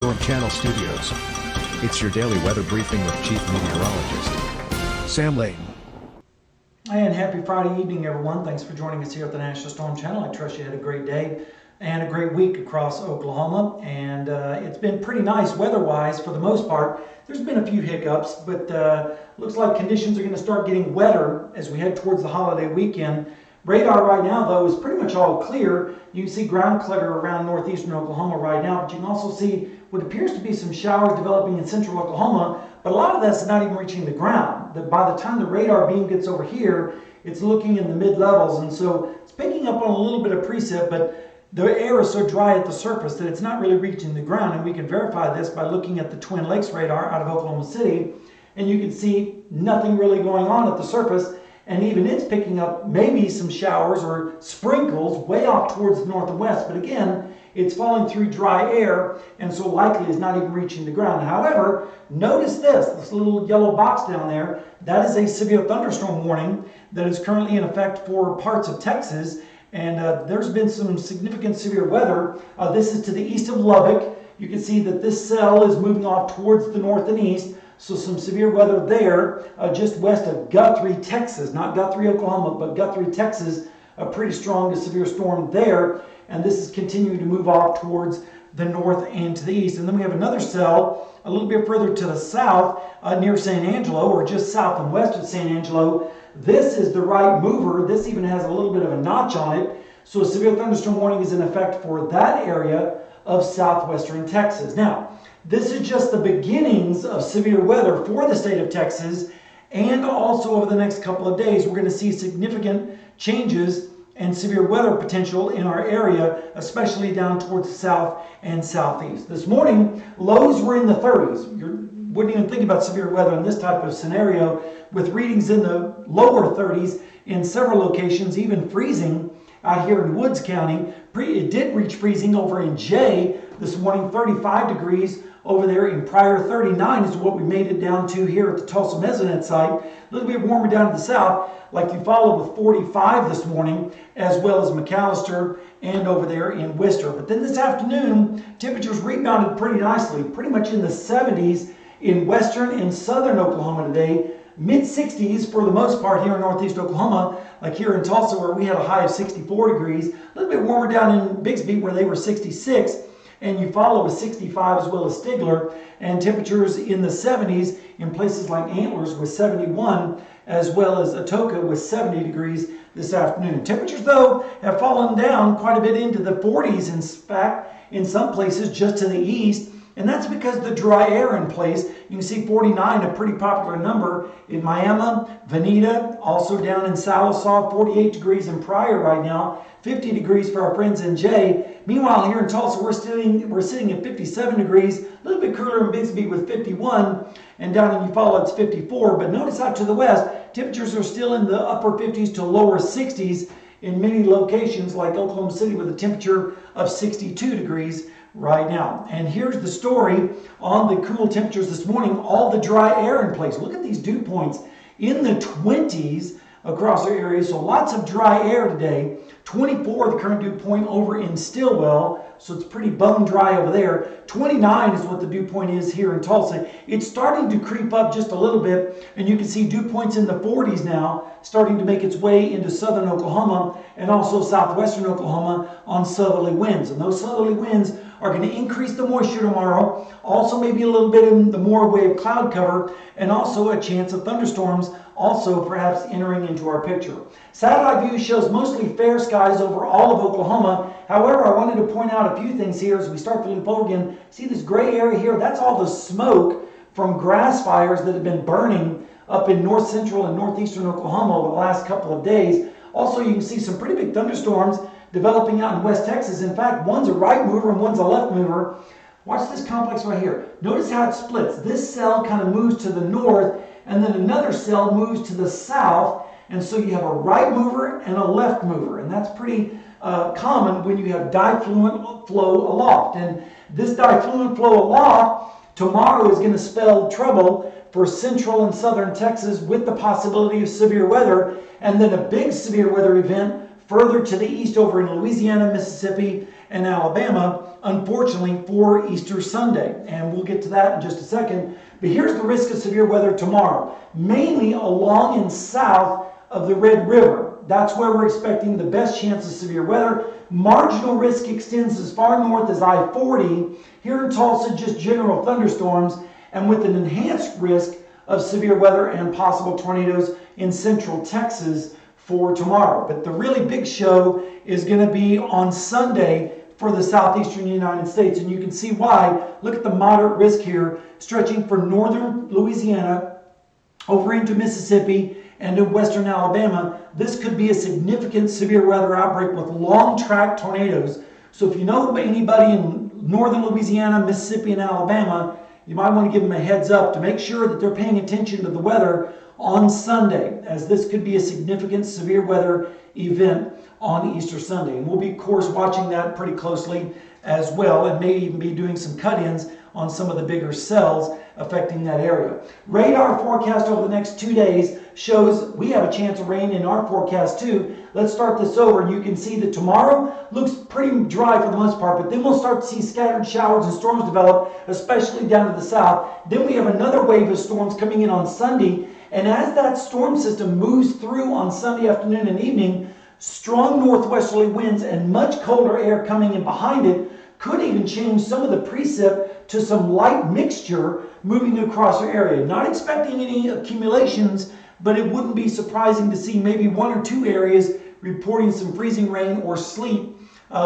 Storm Channel Studios. It's your daily weather briefing with Chief Meteorologist Sam Lane. And happy Friday evening, everyone. Thanks for joining us here at the National Storm Channel. I trust you had a great day and a great week across Oklahoma. And it's been pretty nice weather-wise for the most part. There's been a few hiccups, but looks like conditions are going to start getting wetter as we head towards the holiday weekend. Radar right now, though, is pretty much all clear. You can see ground clutter around northeastern Oklahoma right now, but you can also see what appears to be some showers developing in central Oklahoma, but a lot of that's not even reaching the ground. By the time the radar beam gets over here, it's looking in the mid-levels, and so it's picking up on a little bit of precip, but the air is so dry at the surface that it's not really reaching the ground, and we can verify this by looking at the Twin Lakes radar out of Oklahoma City, and you can see nothing really going on at the surface. And even it's picking up maybe some showers or sprinkles way off towards the north and west. But again, it's falling through dry air and so likely is not even reaching the ground. However, notice this little yellow box down there. That is a severe thunderstorm warning that is currently in effect for parts of Texas. And there's been some significant severe weather. This is to the east of Lubbock. You can see that this cell is moving off towards the north and east. So some severe weather there, just west of Guthrie, Texas. Not Guthrie, Oklahoma, but Guthrie, Texas. A pretty strong to severe storm there. And this is continuing to move off towards the north and to the east. And then we have another cell a little bit further to the south near San Angelo, or just south and west of San Angelo. This is the right mover. This even has a little bit of a notch on it. So a severe thunderstorm warning is in effect for that area of southwestern Texas. Now, this is just the beginnings of severe weather for the state of Texas, and also over the next couple of days we're going to see significant changes and severe weather potential in our area, especially down towards the south and southeast. This morning, lows were in the 30s. You wouldn't even think about severe weather in this type of scenario, with readings in the lower 30s in several locations, even freezing out here in Woods County. It did reach freezing over in Jay this morning, 35 degrees. Over there in Pryor, 39 is what we made it down to here at the Tulsa Mesonet site. A little bit warmer down to the south, like you follow with 45 this morning, as well as McAllister and over there in Worcester. But then this afternoon, temperatures rebounded pretty nicely, pretty much in the 70s in western and southern Oklahoma today. Mid-60s for the most part here in northeast Oklahoma, like here in Tulsa where we had a high of 64 degrees. A little bit warmer down in Bixby where they were 66. And you follow with 65 as well as Stigler, and temperatures in the 70s in places like Antlers with 71, as well as Atoka with 70 degrees this afternoon. Temperatures, though, have fallen down quite a bit into the 40s, in fact, in some places just to the east, and that's because the dry air in place. You can see 49, a pretty popular number in Miami, Veneta, also down in Sallisaw, 48 degrees in Pryor right now, 50 degrees for our friends in Jay. Meanwhile, here in Tulsa, we're sitting at 57 degrees, a little bit cooler in Bixby with 51, and down in Eufaula it's 54. But notice out to the west, temperatures are still in the upper 50s to lower 60s in many locations, like Oklahoma City with a temperature of 62 degrees right now. And here's the story on the cool temperatures this morning, all the dry air in place. Look at these dew points in the 20s across our area, so lots of dry air today. 24, the current dew point over in Stillwell, so it's pretty bone dry over there. 29 is what the dew point is here in Tulsa. It's starting to creep up just a little bit, and you can see dew points in the 40s now, starting to make its way into southern Oklahoma and also southwestern Oklahoma on southerly winds. And those southerly winds are going to increase the moisture tomorrow, also maybe a little bit in the more way of cloud cover, and also a chance of thunderstorms also perhaps entering into our picture. Satellite view shows mostly fair skies over all of Oklahoma. However, I wanted to point out a few things here as we start the loop over again. See this gray area here? That's all the smoke from grass fires that have been burning up in north central and northeastern Oklahoma over the last couple of days. Also, you can see some pretty big thunderstorms developing out in West Texas. In fact, one's a right mover and one's a left mover. Watch this complex right here. Notice how it splits. This cell kind of moves to the north, and then another cell moves to the south, and so you have a right mover and a left mover, and that's pretty common when you have difluent flow aloft. And this difluent flow aloft tomorrow is going to spell trouble for central and southern Texas with the possibility of severe weather, and then a big severe weather event further to the east over in Louisiana, Mississippi, and Alabama unfortunately, for Easter Sunday. And we'll get to that in just a second. But here's the risk of severe weather tomorrow, mainly along and south of the Red River. That's where we're expecting the best chance of severe weather. Marginal risk extends as far north as I-40. Here in Tulsa, just general thunderstorms, and with an enhanced risk of severe weather and possible tornadoes in central Texas for tomorrow. But the really big show is going to be on Sunday for the southeastern United States, and you can see why. Look at the moderate risk here, stretching from northern Louisiana over into Mississippi and in western Alabama. This could be a significant severe weather outbreak with long track tornadoes. So if you know anybody in northern Louisiana, Mississippi, and Alabama, you might want to give them a heads up to make sure that they're paying attention to the weather on Sunday, as this could be a significant severe weather event on Easter Sunday. And we'll be, of course, watching that pretty closely as well, and may even be doing some cut-ins on some of the bigger cells affecting that area. Radar forecast over the next 2 days shows we have a chance of rain in our forecast too. Let's start this over, and you can see that tomorrow looks pretty dry for the most part, but then we'll start to see scattered showers and storms develop, especially down to the south. Then we have another wave of storms coming in on Sunday, and as that storm system moves through on Sunday afternoon and evening, strong northwesterly winds and much colder air coming in behind it could even change some of the precip to some light mixture moving across our area. Not expecting any accumulations, but it wouldn't be surprising to see maybe 1 or 2 areas reporting some freezing rain or sleet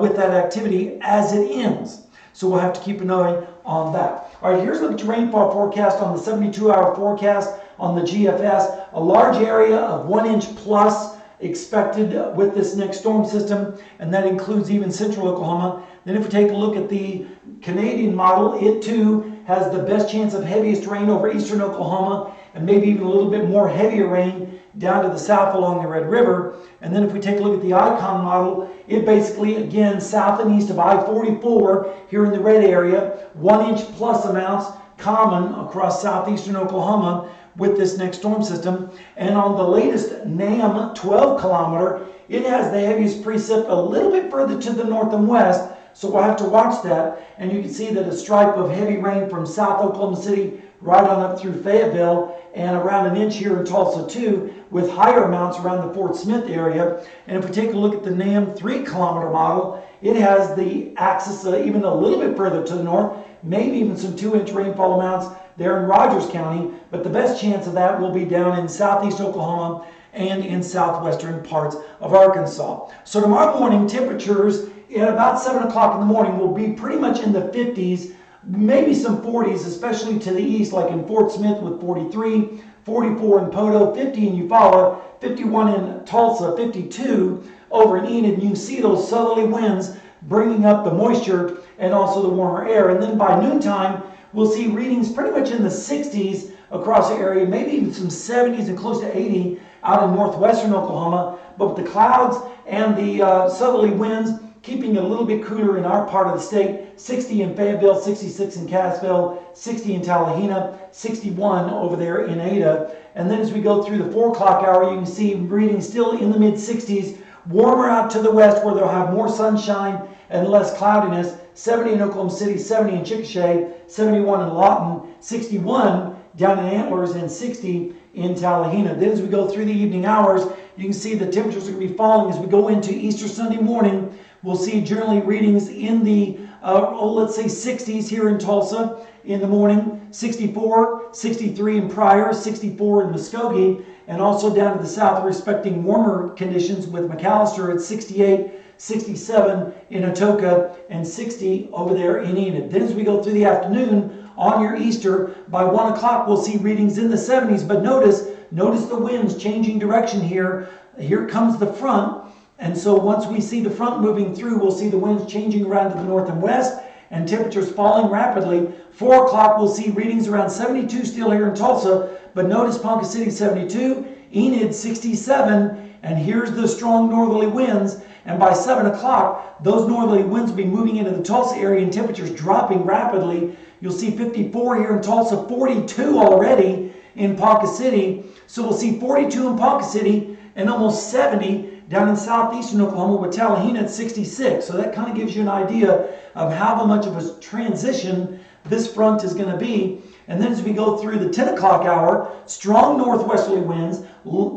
with that activity as it ends. So we'll have to keep an eye on that. All right, here's a look at your rainfall forecast on the 72-hour forecast on the GFS. A large area of 1 inch plus expected with this next storm system, and that includes even central Oklahoma. Then if we take a look at the Canadian model, it too has the best chance of heaviest rain over eastern Oklahoma, and maybe even a little bit more heavier rain down to the south along the Red River. And then if we take a look at the ICON model, it basically, again, south and east of I-44 here in the red area, 1 inch plus amounts common across southeastern Oklahoma with this next storm system. And on the latest NAM 12 kilometer, it has the heaviest precip a little bit further to the north and west, so we'll have to watch that. And you can see that a stripe of heavy rain from South Oklahoma City right on up through Fayetteville, and around 1 inch here in Tulsa too, with higher amounts around the Fort Smith area. And if we take a look at the NAM 3 kilometer model, it has the axis even a little bit further to the north, maybe even some 2 inch rainfall amounts there in Rogers County, but the best chance of that will be down in southeast Oklahoma and in southwestern parts of Arkansas. So tomorrow morning, temperatures at about 7 o'clock in the morning will be pretty much in the 50s, maybe some 40s, especially to the east, like in Fort Smith with 43, 44 in Poto, 50 in Eufaula, 51 in Tulsa, 52 over in Enid. And you can see those southerly winds bringing up the moisture and also the warmer air. And then by noontime, we'll see readings pretty much in the 60s across the area, maybe even some 70s and close to 80 out in northwestern Oklahoma. But with the clouds and the southerly winds keeping it a little bit cooler in our part of the state, 60 in Fayetteville, 66 in Cassville, 60 in Tallahena, 61 over there in Ada. And then as we go through the 4 o'clock hour, you can see readings still in the mid-60s, warmer out to the west where they'll have more sunshine and less cloudiness. 70 in Oklahoma City, 70 in Chickasha, 71 in Lawton, 61 down in Antlers, and 60 in Tallahena. Then as we go through the evening hours, you can see the temperatures are going to be falling as we go into Easter Sunday morning. We'll see generally readings in the, let's say 60s here in Tulsa in the morning, 64, 63 in Pryor, 64 in Muskogee, and also down to the south we're expecting warmer conditions with McAllister at 68, 67 in Atoka, and 60 over there in Enid. Then as we go through the afternoon on your Easter, by 1 o'clock we'll see readings in the 70s, but notice the winds changing direction here. Here comes the front, and so once we see the front moving through, we'll see the winds changing around to the north and west, and temperatures falling rapidly. 4 o'clock we'll see readings around 72 still here in Tulsa, but notice Ponca City 72, Enid 67, and here's the strong northerly winds. And by 7 o'clock, those northerly winds will be moving into the Tulsa area and temperatures dropping rapidly. You'll see 54 here in Tulsa, 42 already in Ponca City. So we'll see 42 in Ponca City and almost 70 down in southeastern Oklahoma with Tallahena at 66. So that kind of gives you an idea of how much of a transition this front is going to be. And then as we go through the 10 o'clock hour, strong northwesterly winds,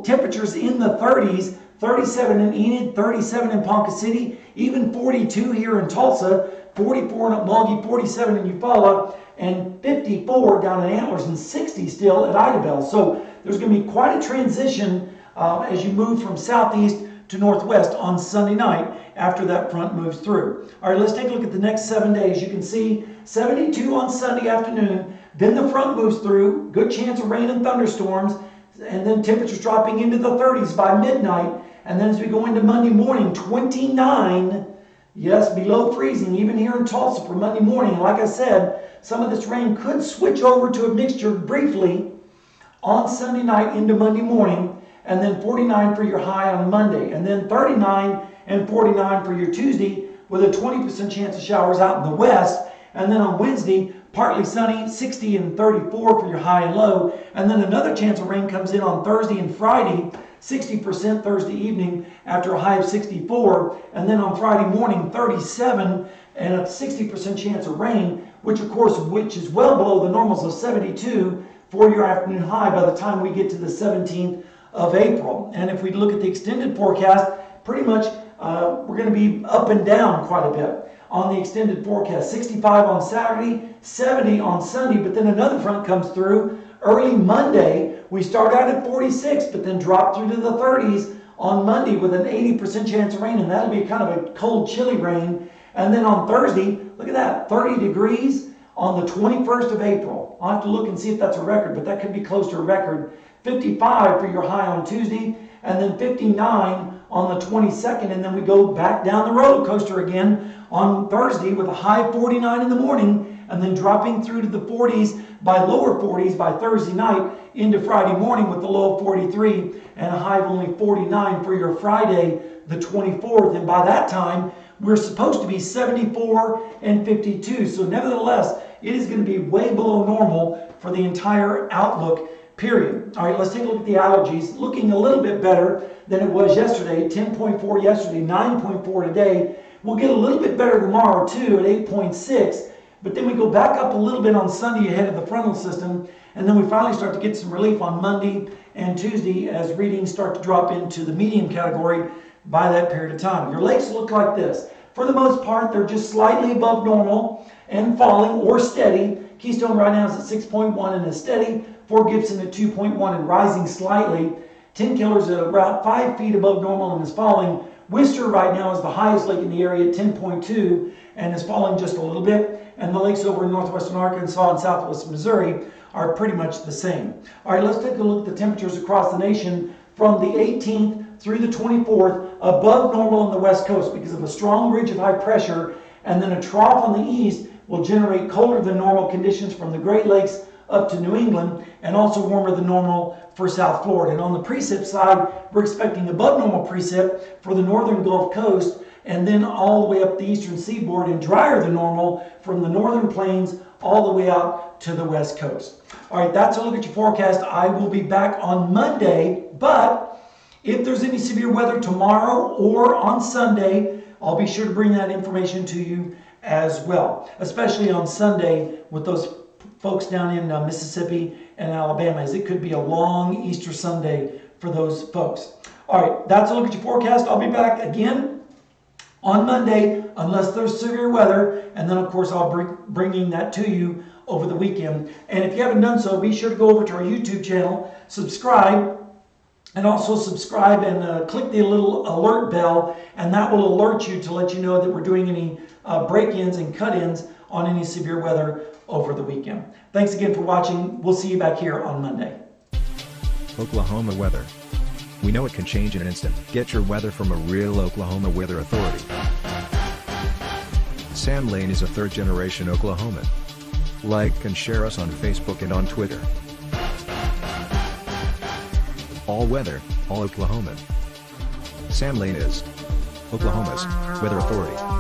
temperatures in the 30s, 37 in Enid, 37 in Ponca City, even 42 here in Tulsa, 44 in Mulgee, 47 in Eufaula, and 54 down in Antlers, and 60 still at Idabel. So there's going to be quite a transition as you move from southeast to northwest on Sunday night after that front moves through. All right, let's take a look at the next 7 days. You can see 72 on Sunday afternoon, then the front moves through, good chance of rain and thunderstorms, and then temperatures dropping into the 30s by midnight. And then as we go into Monday morning, 29, yes, below freezing, even here in Tulsa for Monday morning. And like I said, some of this rain could switch over to a mixture briefly on Sunday night into Monday morning, and then 49 for your high on Monday, and then 39 and 49 for your Tuesday, with a 20% chance of showers out in the west. And then on Wednesday, partly sunny, 60 and 34 for your high and low. And then another chance of rain comes in on Thursday and Friday, 60% Thursday evening after a high of 64. And then on Friday morning, 37 and a 60% chance of rain, which is well below the normals of 72 for your afternoon high by the time we get to the 17th of April. And if we look at the extended forecast, pretty much we're going to be up and down quite a bit on the extended forecast. 65 on Saturday, 70 on Sunday, but then another front comes through early Monday. We start out at 46, but then drop through to the 30s on Monday with an 80% chance of rain, and that'll be kind of a cold, chilly rain. And then on Thursday, look at that, 30 degrees on the 21st of April. I'll have to look and see if that's a record, but that could be close to a record. 55 for your high on Tuesday, and then 59 on the 22nd, and then we go back down the roller coaster again on Thursday with a high of 49 in the morning, and then dropping through to the 40s by lower 40s by Thursday night into Friday morning with the low of 43 and a high of only 49 for your Friday, the 24th. And by that time, we're supposed to be 74 and 52. So nevertheless, it is going to be way below normal for the entire outlook period. All right, let's take a look at the allergies. Looking a little bit better than it was yesterday. 10.4 yesterday, 9.4 today. We'll get a little bit better tomorrow too at 8.6. But then we go back up a little bit on Sunday ahead of the frontal system. And then we finally start to get some relief on Monday and Tuesday as readings start to drop into the medium category by that period of time. Your lakes look like this. For the most part, they're just slightly above normal and falling or steady. Keystone right now is at 6.1 and is steady. Fort Gibson at 2.1 and rising slightly. Tin Killer's at about 5 feet above normal and is falling. Worcester right now is the highest lake in the area at 10.2 and is falling just a little bit. And the lakes over in northwestern Arkansas and southwest Missouri are pretty much the same. All right, let's take a look at the temperatures across the nation from the 18th through the 24th, above normal on the west coast because of a strong ridge of high pressure, and then a trough on the east will generate colder than normal conditions from the Great Lakes up to New England, and also warmer than normal for South Florida. And on the precip side, we're expecting above normal precip for the northern Gulf Coast, and then all the way up the eastern seaboard, and drier than normal from the northern plains all the way out to the west coast. All right, that's a look at your forecast. I will be back on Monday, but if there's any severe weather tomorrow or on Sunday, I'll be sure to bring that information to you as well, especially on Sunday with those folks down in Mississippi and Alabama, as it could be a long Easter Sunday for those folks. All right, that's a look at your forecast. I'll be back again on Monday unless there's severe weather, and then of course I'll be bringing that to you over the weekend. And if you haven't done so, be sure to go over to our YouTube channel, subscribe, and also subscribe and click the little alert bell, and that will alert you to let you know that we're doing any break-ins and cut-ins on any severe weather over the weekend. Thanks again for watching. We'll see you back here on Monday. Oklahoma weather. We know it can change in an instant. Get your weather from a real Oklahoma weather authority. Sam Lane is a third-generation Oklahoman. Like and share us on Facebook and on Twitter. All weather, all Oklahoman. Sam Lane is Oklahoma's weather authority.